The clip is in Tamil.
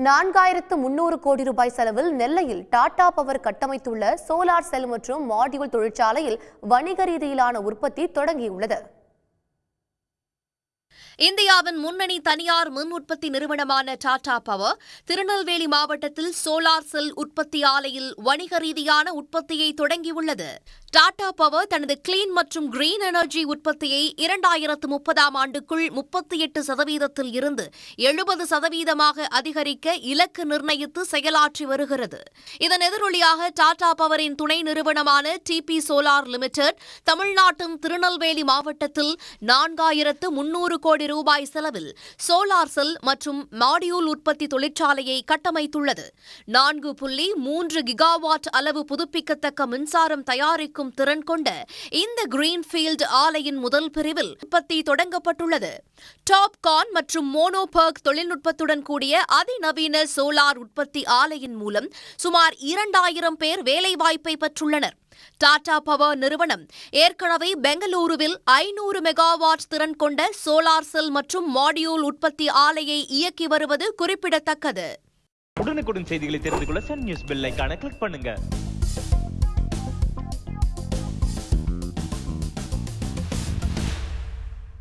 4300 கோடி ரூபாய் செலவில் நெல்லையில் டாடா பவர் கட்டமைத்துள்ள சோலார் செல் மற்றும் மாடியூல் தொழிற்சாலையில் வணிக ரீதியிலான உற்பத்தி தொடங்கியுள்ளது. இந்தியாவின் முன்னணி தனியார் மின் உற்பத்தி நிறுவனமான டாடா பவர் திருநெல்வேலி மாவட்டத்தில் சோலார் செல் உற்பத்தி ஆலையில் வணிக ரீதியான உற்பத்தியை தொடங்கியுள்ளது. டாடா பவர் தனது கிளீன் மற்றும் கிரீன் எனர்ஜி உற்பத்தியை 2030ஆம் ஆண்டுக்குள் 38% இருந்து 70% அதிகரிக்க இலக்கு நிர்ணயித்து செயலாற்றி வருகிறது. இதன் எதிரொலியாக டாடா பவரின் துணை நிறுவனமான டிபி சோலார் லிமிடெட் தமிழ்நாட்டின் திருநெல்வேலி மாவட்டத்தில் 4300 கோடி ரூபாய் செலவில் சோலார் செல் மற்றும் மாடியூல் உற்பத்தி தொழிற்சாலையை கட்டமைத்துள்ளது. 4.3 கிகாவாட் அளவு புதுப்பிக்கத்தக்க மின்சாரம் தயாரிக்கும் திறன் கொண்ட இந்த கிரீன்ஃபீல்டு ஆலையின் முதல் பிரிவில் உற்பத்தி தொடங்கப்பட்டுள்ளது. டாப்கான் மற்றும் மோனோபர்க் தொழில்நுட்பத்துடன் கூடிய அதிநவீன சோலார் உற்பத்தி ஆலையின் மூலம் சுமார் 2000 பேர் வேலைவாய்ப்பை பெற்றுள்ளனர். டாடா பவர் நிறுவனம் ஏற்கனவே பெங்களூருவில் 500 மெகாவாட் திறன் கொண்ட சோலார் செல் மற்றும் மாடியூல் உற்பத்தி ஆலையை இயக்கி வருவது குறிப்பிடத்தக்கது. உடனுக்குடன் செய்திகளை தெரிந்து கொள்ள சன் நியூஸ் பெல் ஐகானை கிளிக் பண்ணுங்க.